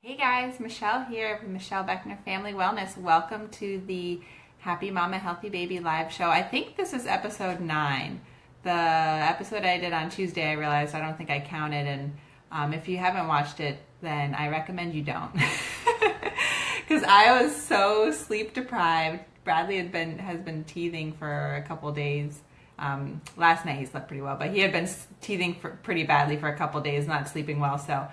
Hey guys, Michelle here with Michelle Beckner Family Wellness. Welcome to the Happy Mama Healthy Baby live show. I think this is episode 9. The episode I did on Tuesday, I realized I don't think I counted, and if you haven't watched it, then I recommend you don't. Because I was so sleep deprived. Bradley has been teething for a couple days. Last night he slept pretty well, but he had been teething pretty badly for a couple days, not sleeping well, so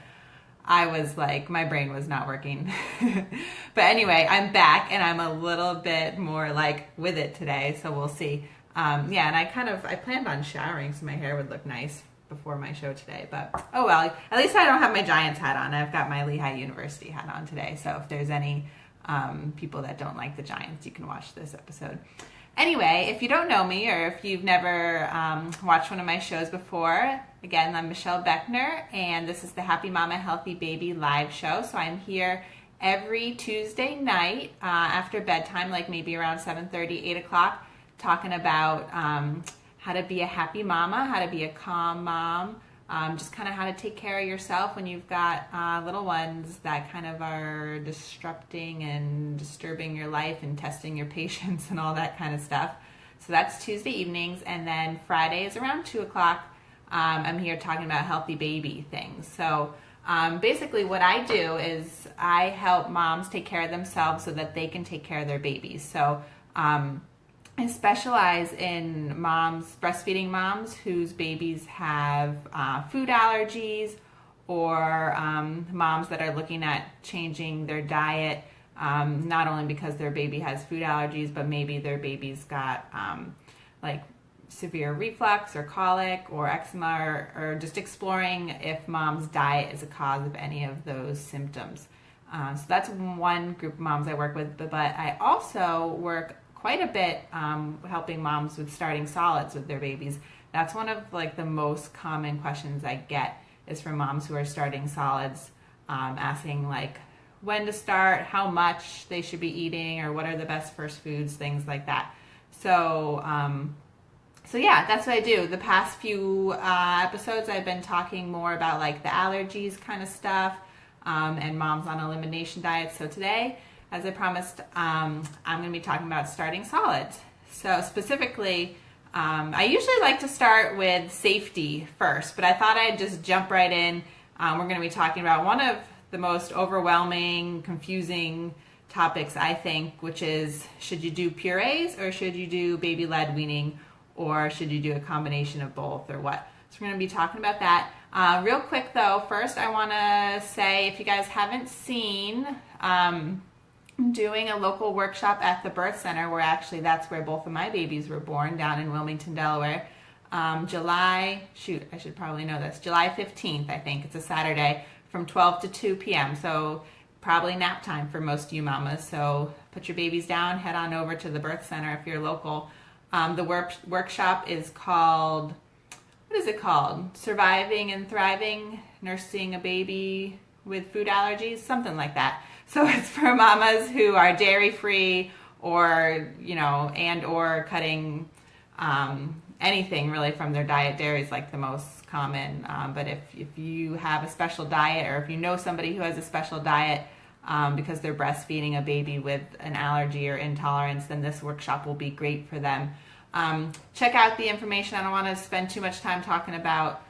I was like, my brain was not working. But anyway, I'm back and I'm a little bit more like with it today, so we'll see. Yeah, and I planned on showering so my hair would look nice before my show today, but oh well, at least I don't have my Giants hat on. I've got my Lehigh University hat on today, so if there's any people that don't like the Giants, you can watch this episode. Anyway, if you don't know me or if you've never watched one of my shows before, again, I'm Michelle Beckner, and this is the Happy Mama Healthy Baby live show. So I'm here every Tuesday night after bedtime, like maybe around 7:30, 8 o'clock, talking about how to be a happy mama, how to be a calm mom, just kind of how to take care of yourself when you've got little ones that kind of are disrupting and disturbing your life and testing your patience and all that kind of stuff. So that's Tuesday evenings, and then Fridays around 2 o'clock, I'm here talking about healthy baby things. So basically what I do is I help moms take care of themselves so that they can take care of their babies. So I specialize in breastfeeding moms whose babies have food allergies, or moms that are looking at changing their diet, not only because their baby has food allergies, but maybe their baby's got like severe reflux or colic or eczema, or just exploring if mom's diet is a cause of any of those symptoms. So that's one group of moms I work with, but I also work quite a bit helping moms with starting solids with their babies. That's one of like the most common questions I get is from moms who are starting solids, asking like when to start, how much they should be eating, or what are the best first foods, things like that. So yeah, that's what I do. The past few episodes I've been talking more about like the allergies kind of stuff, and moms on elimination diets. So today, as I promised, I'm going to be talking about starting solids. So specifically, I usually like to start with safety first, but I thought I'd just jump right in. We're going to be talking about one of the most overwhelming, confusing topics, I think, which is, should you do purees or should you do baby-led weaning, or should you do a combination of both, or what? So we're going to be talking about that. Real quick though, first I want to say, if you guys haven't seen, I'm doing a local workshop at the birth center, where actually that's where both of my babies were born, down in Wilmington, Delaware. July 15th, I think. It's a Saturday from 12 to 2 p.m. So probably nap time for most of you mamas. So put your babies down, head on over to the birth center if you're local. The workshop is called, what is it called? Surviving and Thriving, Nursing a Baby with Food Allergies, something like that. So it's for mamas who are dairy-free, or, or cutting anything really from their diet. Dairy is like the most common, but if you have a special diet, or if you know somebody who has a special diet because they're breastfeeding a baby with an allergy or intolerance, then this workshop will be great for them. Check out the information. I don't want to spend too much time talking about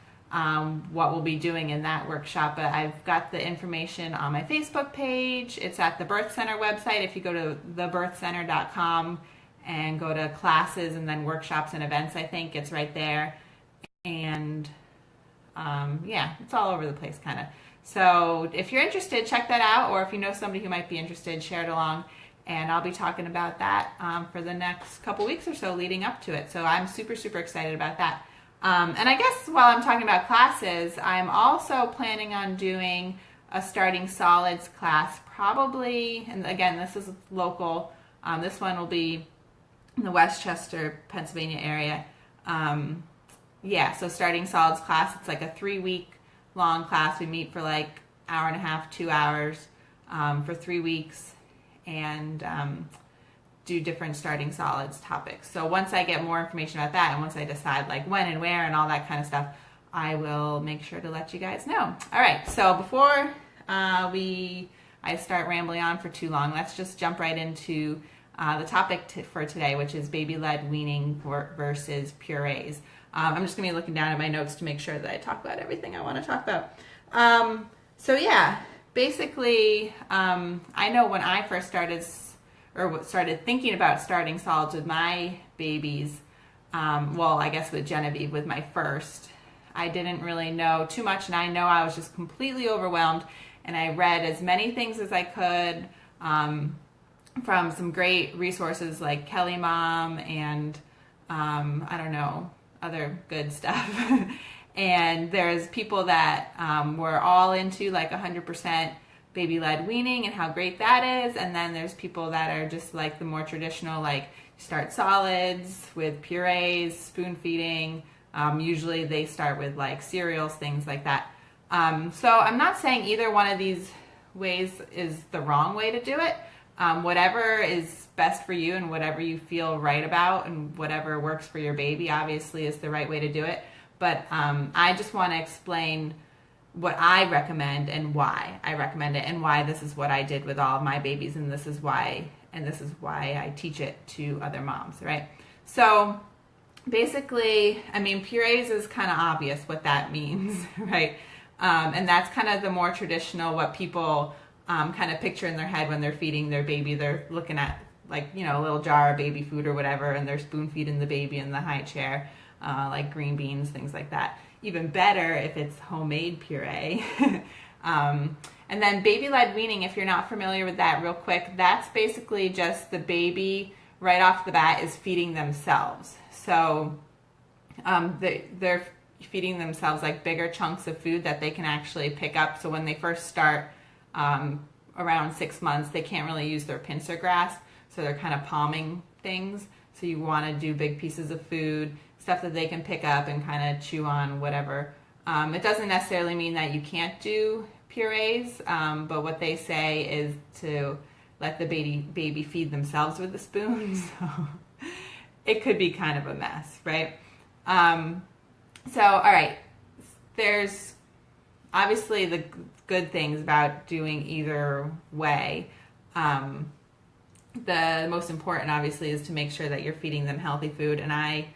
what we'll be doing in that workshop, but I've got the information on my Facebook page. It's at the Birth Center website. If you go to thebirthcenter.com and go to classes and then workshops and events, I think it's right there. And yeah, it's all over the place kind of. So if you're interested, check that out, or if you know somebody who might be interested, share it along. And I'll be talking about that for the next couple weeks or so leading up to it. So I'm super, super excited about that. And I guess while I'm talking about classes, I'm also planning on doing a starting solids class, probably, and again, this is local. This one will be in the Westchester, Pennsylvania area. Yeah, so starting solids class, it's like a 3-week long class. We meet for like hour and a half, 2 hours for 3 weeks, and do different starting solids topics. So once I get more information about that, and once I decide like when and where and all that kind of stuff, I will make sure to let you guys know. All right, so before I start rambling on for too long, let's just jump right into the topic for today, which is baby-led weaning versus purees. I'm just going to be looking down at my notes to make sure that I talk about everything I want to talk about. So yeah, basically, I know when I first started thinking about starting solids with my babies, well, I guess with Genevieve, with my first, I didn't really know too much, and I know I was just completely overwhelmed, and I read as many things as I could from some great resources like Kelly Mom and I don't know, other good stuff. And there's people that were all into like 100% baby-led weaning and how great that is, and then there's people that are just like the more traditional, like start solids with purees, spoon feeding. Usually they start with like cereals, things like that. So I'm not saying either one of these ways is the wrong way to do it. Whatever is best for you and whatever you feel right about and whatever works for your baby obviously is the right way to do it. But I just want to explain what I recommend and why I recommend it and why this is what I did with all of my babies, and this is why I teach it to other moms, right? So basically, I mean, purees is kind of obvious what that means, right? And that's kind of the more traditional, what people kind of picture in their head when they're feeding their baby. They're looking at like, you know, a little jar of baby food or whatever, and they're spoon feeding the baby in the high chair, like green beans, things like that. Even better if it's homemade puree. And then baby-led weaning, if you're not familiar with that, real quick, that's basically just the baby right off the bat is feeding themselves. So they're feeding themselves like bigger chunks of food that they can actually pick up. So when they first start around 6 months, they can't really use their pincer grasp, so they're kind of palming things. So you want to do big pieces of food, stuff that they can pick up and kind of chew on, whatever. It doesn't necessarily mean that you can't do purees, but what they say is to let the baby feed themselves with the spoon. So it could be kind of a mess, right? So, all right, there's obviously the good things about doing either way. The most important, obviously, is to make sure that you're feeding them healthy food, and I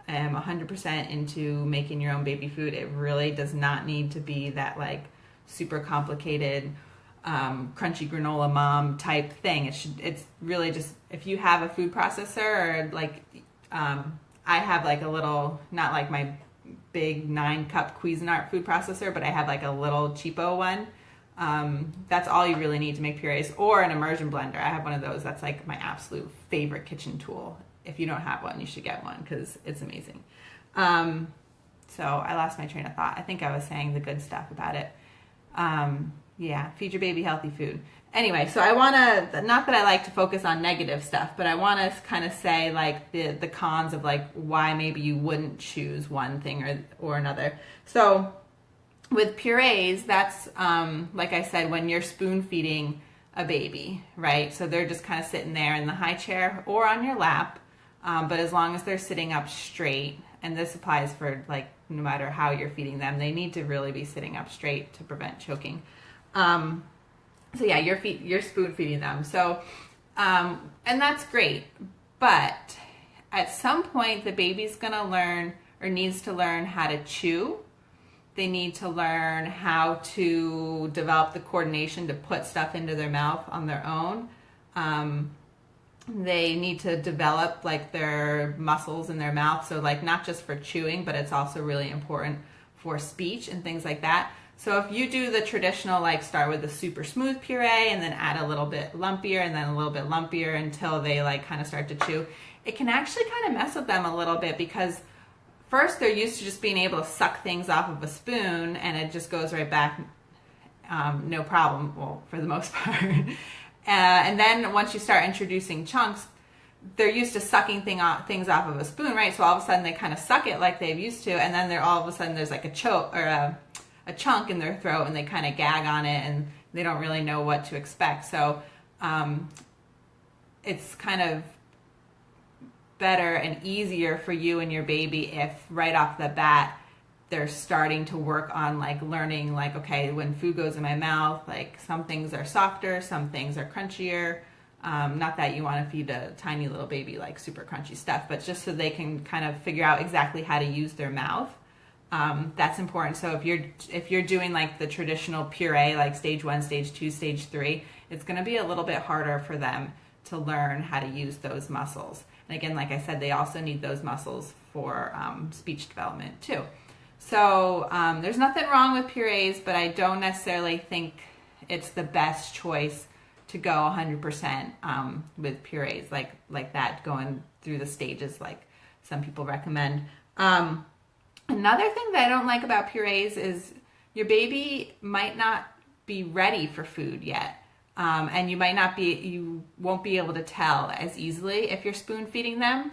am 100% into making your own baby food. It really does not need to be that like super complicated crunchy granola mom type thing. It's really just, if you have a food processor, or like I have like a little, not like my big 9-cup Cuisinart food processor, but I have like a little cheapo one. That's all you really need to make purees, or an immersion blender. I have one of those. That's like my absolute favorite kitchen tool. If you don't have one, you should get one because it's amazing. So I lost my train of thought. I think I was saying the good stuff about it. Yeah, feed your baby healthy food. Anyway, so I want to, not that I like to focus on negative stuff, but I want to kind of say like the cons of like why maybe you wouldn't choose one thing or another. So with purees, that's like I said, when you're spoon feeding a baby, right? So they're just kind of sitting there in the high chair or on your lap, but as long as they're sitting up straight, and this applies for like no matter how you're feeding them, they need to really be sitting up straight to prevent choking. So yeah, you're spoon feeding them. So, and that's great, but at some point the baby's gonna learn or needs to learn how to chew. They need to learn how to develop the coordination to put stuff into their mouth on their own. They need to develop like their muscles in their mouth. So like not just for chewing, but it's also really important for speech and things like that. So if you do the traditional, like start with a super smooth puree and then add a little bit lumpier and then a little bit lumpier until they like kind of start to chew, it can actually kind of mess with them a little bit because first they're used to just being able to suck things off of a spoon and it just goes right back, no problem, well, for the most part. And then once you start introducing chunks, they're used to sucking things off of a spoon, right? So all of a sudden they kind of suck it like they've used to, and then they're all of a sudden there's like a choke or a chunk in their throat, and they kind of gag on it, and they don't really know what to expect. So it's kind of better and easier for you and your baby if right off the bat they're starting to work on like learning like, okay, when food goes in my mouth, like some things are softer, some things are crunchier. Not that you want to feed a tiny little baby like super crunchy stuff, but just so they can kind of figure out exactly how to use their mouth. That's important. So if you're doing like the traditional puree, like stage 1, stage 2, stage 3, it's going to be a little bit harder for them to learn how to use those muscles. And again, like I said, they also need those muscles for speech development too. So there's nothing wrong with purees, but I don't necessarily think it's the best choice to go 100% with purees like that, going through the stages like some people recommend. Another thing that I don't like about purees is your baby might not be ready for food yet. And you won't be able to tell as easily if you're spoon feeding them.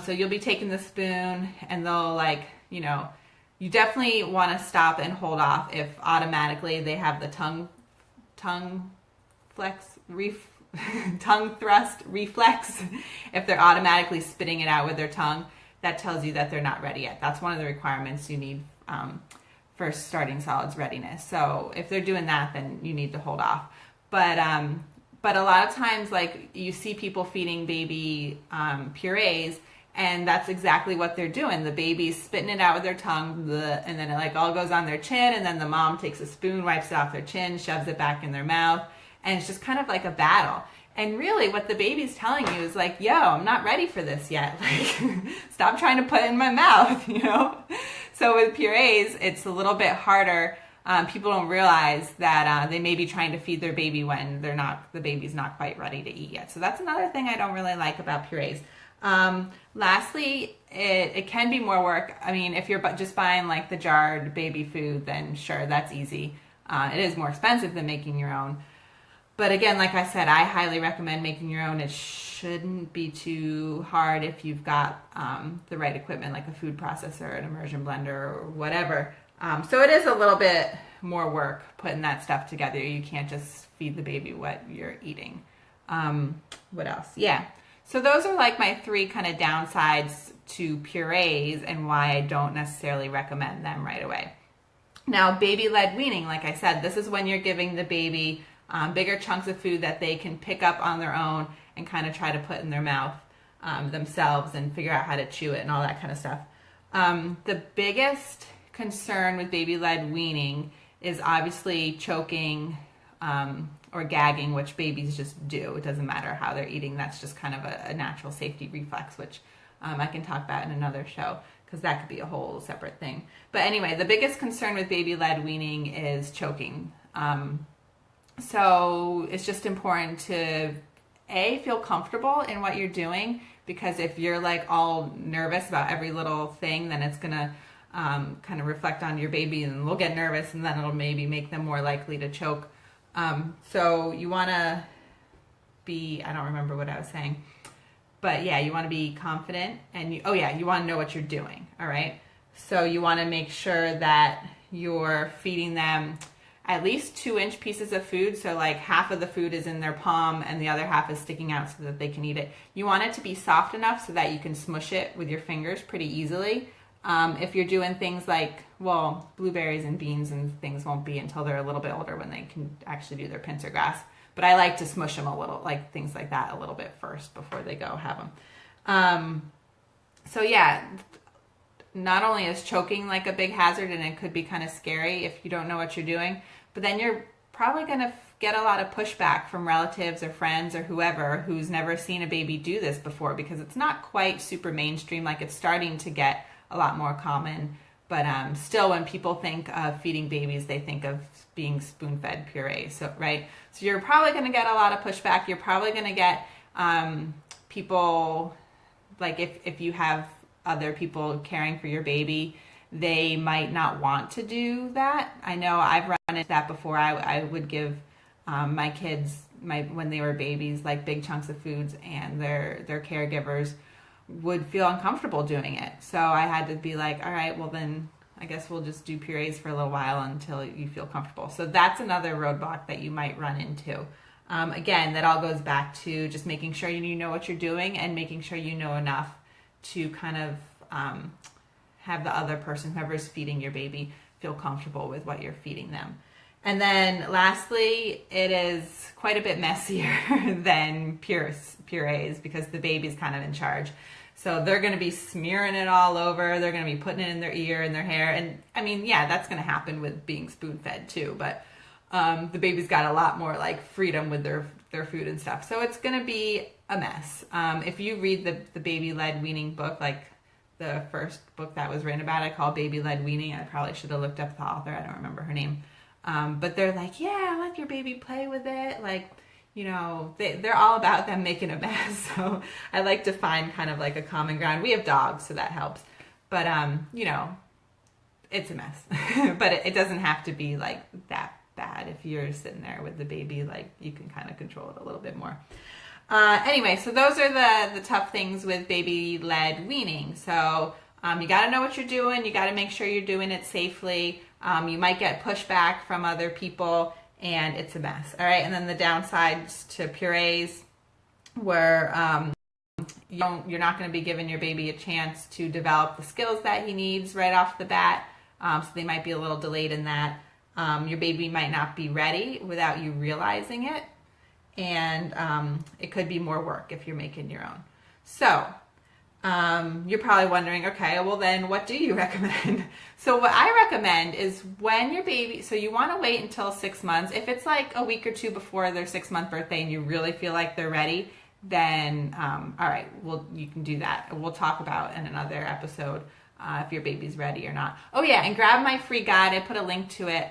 So you'll be taking the spoon and they'll like, you definitely want to stop and hold off if automatically they have the tongue thrust reflex. If they're automatically spitting it out with their tongue, that tells you that they're not ready yet. That's one of the requirements you need for starting solids readiness. So if they're doing that, then you need to hold off. But a lot of times, like you see people feeding baby purees, and that's exactly what they're doing. The baby's spitting it out with their tongue, bleh, and then it like all goes on their chin, and then the mom takes a spoon, wipes it off their chin, shoves it back in their mouth, and it's just kind of like a battle. And really what the baby's telling you is like, yo, I'm not ready for this yet. Like, stop trying to put it in my mouth, So with purees, it's a little bit harder. People don't realize that they may be trying to feed their baby when the baby's not quite ready to eat yet. So that's another thing I don't really like about purees. Lastly, it can be more work. I mean, if you're just buying like the jarred baby food, then sure, that's easy. It is more expensive than making your own. But again, like I said, I highly recommend making your own. It shouldn't be too hard if you've got the right equipment, like a food processor, an immersion blender, or whatever. So it is a little bit more work putting that stuff together. You can't just feed the baby what you're eating. What else? Yeah. So those are like my 3 kind of downsides to purees and why I don't necessarily recommend them right away. Now, baby-led weaning, like I said, this is when you're giving the baby bigger chunks of food that they can pick up on their own and kind of try to put in their mouth themselves and figure out how to chew it and all that kind of stuff. The biggest concern with baby-led weaning is obviously choking or gagging, which babies just do. It doesn't matter how they're eating. That's just kind of a natural safety reflex, which I can talk about in another show because that could be a whole separate thing. But anyway, the biggest concern with baby-led weaning is choking. So it's just important to feel comfortable in what you're doing, because if you're like all nervous about every little thing, then it's gonna kind of reflect on your baby and they'll get nervous, and then it'll maybe make them more likely to choke. So you want to be, I don't remember what I was saying, but yeah, you want to be confident, and you want to know what you're doing. All right. So you want to make sure that you're feeding them at least 2-inch pieces of food. So like half of the food is in their palm and the other half is sticking out so that they can eat it. You want it to be soft enough so that you can smush it with your fingers pretty easily. If you're doing things like, well, blueberries and beans and things won't be until they're a little bit older when they can actually do their pincer grasp. But I like to smush them a little, like things like that, a little bit first before they go have them. So yeah, not only is choking like a big hazard, and it could be kind of scary if you don't know what you're doing, but then you're probably going to get a lot of pushback from relatives or friends or whoever who's never seen a baby do this before, because it's not quite super mainstream. Like, it's starting to get a lot more common, but still, when people think of feeding babies, they think of being spoon-fed puree. So, right? So you're probably going to get a lot of pushback. You're probably going to get people, like if you have other people caring for your baby, they might not want to do that. I know I've run into that before. I would give my kids, when they were babies, like big chunks of foods, and their caregivers would feel uncomfortable doing it. So I had to be like, all right, well then I guess we'll just do purees for a little while until you feel comfortable. So that's another roadblock that you might run into. Again, that all goes back to just making sure you know what you're doing and making sure you know enough to kind of have the other person, whoever's feeding your baby, feel comfortable with what you're feeding them. And then lastly, it is quite a bit messier than purees because the baby's kind of in charge. So they're going to be smearing it all over. They're going to be putting it in their ear and their hair. And I mean, yeah, that's going to happen with being spoon fed too. But the baby's got a lot more like freedom with their food and stuff. So it's going to be a mess. If you read the baby-led weaning book, like the first book that was written about it called Baby-Led Weaning, I probably should have looked up the author. I don't remember her name. But they're like, yeah, let your baby play with it. Like, you know, they're all about them making a mess. So I like to find kind of like a common ground. We have dogs, so that helps. But, you know, it's a mess. But it doesn't have to be like that bad. If you're sitting there with the baby, like you can kind of control it a little bit more. Anyway, so those are the tough things with baby-led weaning. So you got to know what you're doing. You got to make sure you're doing it safely. You might get pushback from other people, and it's a mess. All right, and then the downsides to purees, where you're not going to be giving your baby a chance to develop the skills that he needs right off the bat. So they might be a little delayed in that. Your baby might not be ready without you realizing it, and it could be more work if you're making your own. So you're probably wondering, okay, well then what do you recommend? So what I recommend is when your baby, so you want to wait until 6 months. If it's like a week or two before their 6-month birthday and you really feel like they're ready, then all right, well, you can do that. We'll talk about in another episode if your baby's ready or not. Oh yeah, and grab my free guide. I put a link to it.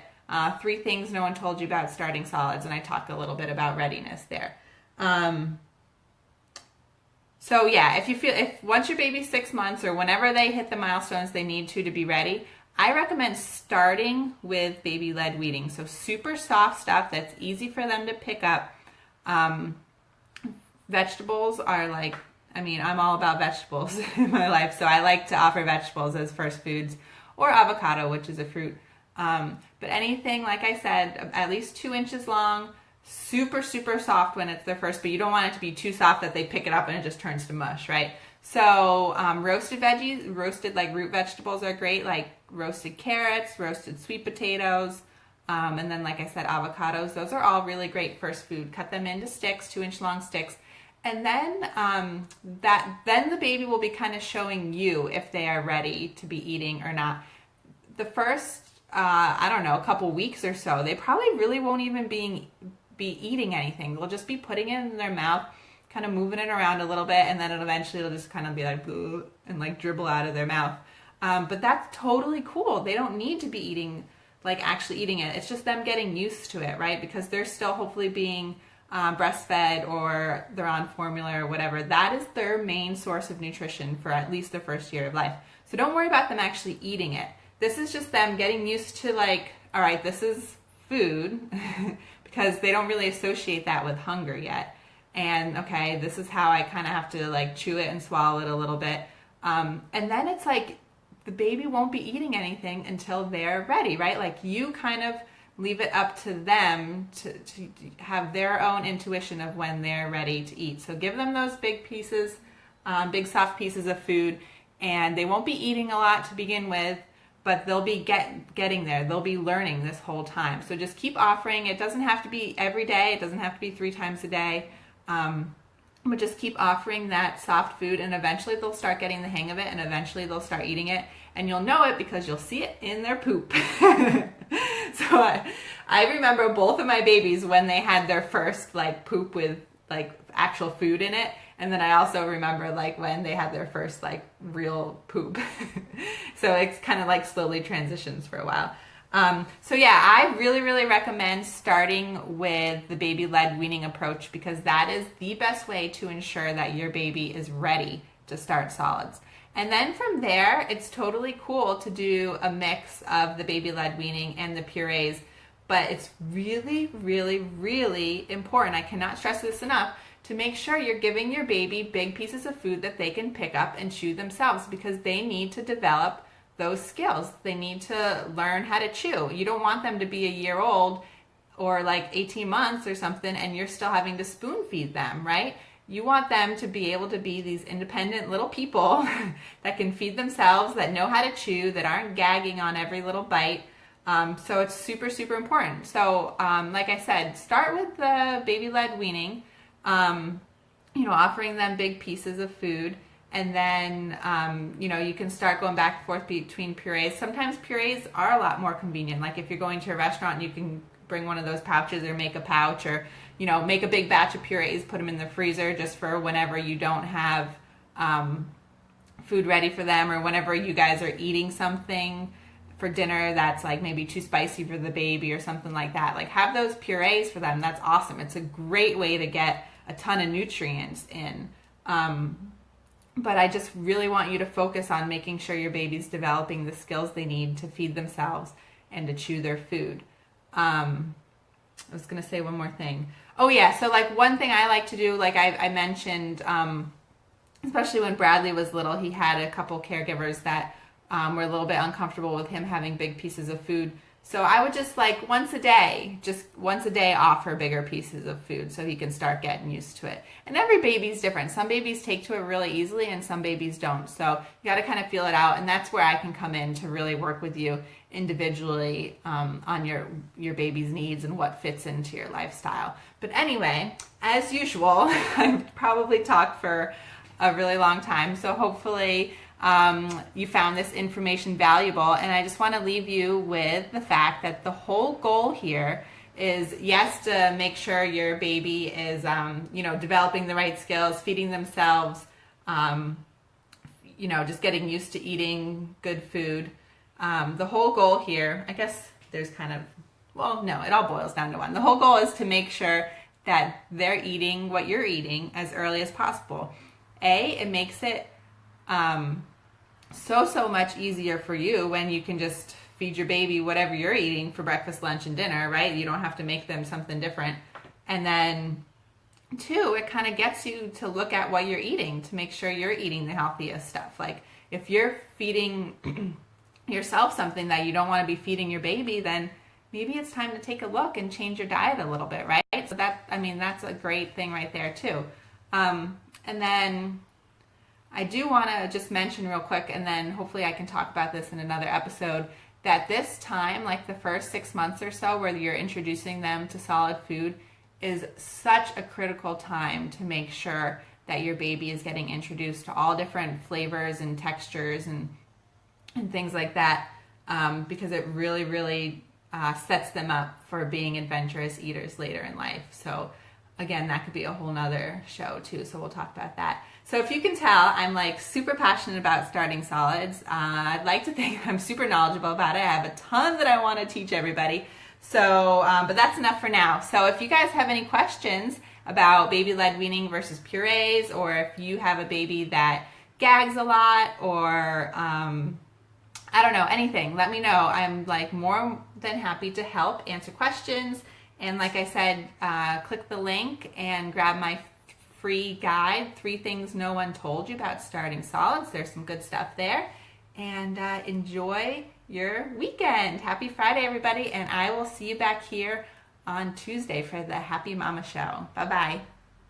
3 things no one told you about starting solids, and I talk a little bit about readiness there. So yeah, if once your baby's 6 months or whenever they hit the milestones they need to be ready, I recommend starting with baby-led weaning. So super soft stuff that's easy for them to pick up. Vegetables are like, I mean, I'm all about vegetables in my life, so I like to offer vegetables as first foods, or avocado, which is a fruit. But anything, like I said, at least 2 inches long, super, super soft when it's their first, but you don't want it to be too soft that they pick it up and it just turns to mush, right? So roasted veggies, roasted like root vegetables are great, like roasted carrots, roasted sweet potatoes, and then like I said, avocados. Those are all really great first food. Cut them into sticks, 2-inch long sticks. And then then the baby will be kind of showing you if they are ready to be eating or not. The first, I don't know, a couple weeks or so, they probably really won't even be eating anything. They'll just be putting it in their mouth, kind of moving it around a little bit, and then eventually it'll just kind of be like, and like dribble out of their mouth. But that's totally cool. They don't need to be eating, like actually eating it. It's just them getting used to it, right? Because they're still hopefully being breastfed, or they're on formula or whatever. That is their main source of nutrition for at least the first year of life. So don't worry about them actually eating it. This is just them getting used to like, all right, this is food, because they don't really associate that with hunger yet. And okay, this is how I kind of have to like chew it and swallow it a little bit. And then it's like the baby won't be eating anything until they're ready, right? Like you kind of leave it up to them to have their own intuition of when they're ready to eat. So give them those big pieces, big soft pieces of food, and they won't be eating a lot to begin with, but they'll be getting there. They'll be learning this whole time. So just keep offering. It doesn't have to be every day. It doesn't have to be 3 times a day. But just keep offering that soft food, and eventually they'll start getting the hang of it, and eventually they'll start eating it, and you'll know it because you'll see it in their poop. So I remember both of my babies when they had their first like poop with like actual food in it, and then I also remember like when they had their first like real poop. So it's kind of like slowly transitions for a while. So yeah, I really, really recommend starting with the baby-led weaning approach, because that is the best way to ensure that your baby is ready to start solids. And then from there, it's totally cool to do a mix of the baby-led weaning and the purees, but it's really, really, really important, I cannot stress this enough, to make sure you're giving your baby big pieces of food that they can pick up and chew themselves, because they need to develop those skills. They need to learn how to chew. You don't want them to be a year old or like 18 months or something and you're still having to spoon feed them, right? You want them to be able to be these independent little people that can feed themselves, that know how to chew, that aren't gagging on every little bite. So it's super, super important. So like I said, start with the baby-led weaning, offering them big pieces of food. And then, you can start going back and forth between purees. Sometimes purees are a lot more convenient. Like if you're going to a restaurant and you can bring one of those pouches or make a pouch, or, make a big batch of purees, put them in the freezer just for whenever you don't have food ready for them, or whenever you guys are eating something for dinner that's like maybe too spicy for the baby or something like that. Like have those purees for them. That's awesome. It's a great way to get a ton of nutrients in. But I just really want you to focus on making sure your baby's developing the skills they need to feed themselves and to chew their food. I was going to say one more thing. Oh yeah, so like one thing I like to do, like I mentioned, especially when Bradley was little, he had a couple caregivers that were a little bit uncomfortable with him having big pieces of food. So I would just like once a day offer bigger pieces of food so he can start getting used to it. And every baby's different. Some babies take to it really easily and some babies don't. So you got to kind of feel it out, and that's where I can come in to really work with you individually on your baby's needs and what fits into your lifestyle. But anyway, as usual, I've probably talked for a really long time, so hopefully you found this information valuable, and I just want to leave you with the fact that the whole goal here is, yes, to make sure your baby is, developing the right skills, feeding themselves, just getting used to eating good food. The whole goal here, I guess there's kind of, it all boils down to one. The whole goal is to make sure that they're eating what you're eating as early as possible. It makes it so much easier for you when you can just feed your baby whatever you're eating for breakfast, lunch, and dinner, right? You don't have to make them something different. And then 2, it kind of gets you to look at what you're eating to make sure you're eating the healthiest stuff. Like if you're feeding yourself something that you don't want to be feeding your baby, then maybe it's time to take a look and change your diet a little bit, right? So that's a great thing right there too. And then I do want to just mention real quick, and then hopefully I can talk about this in another episode, that this time, like the first 6 months or so where you're introducing them to solid food, is such a critical time to make sure that your baby is getting introduced to all different flavors and textures and things like that, because it really, really sets them up for being adventurous eaters later in life. So again, that could be a whole nother show too, so we'll talk about that. So if you can tell, I'm like super passionate about starting solids. I'd like to think I'm super knowledgeable about it. I have a ton that I want to teach everybody. So, but that's enough for now. So if you guys have any questions about baby-led weaning versus purees, or if you have a baby that gags a lot, or I don't know, anything, let me know. I'm like more than happy to help answer questions. And like I said, click the link and grab my free guide, 3 things no one told you about starting solids. There's some good stuff there. And enjoy your weekend. Happy Friday, everybody. And I will see you back here on Tuesday for the Happy Mama Show. Bye-bye.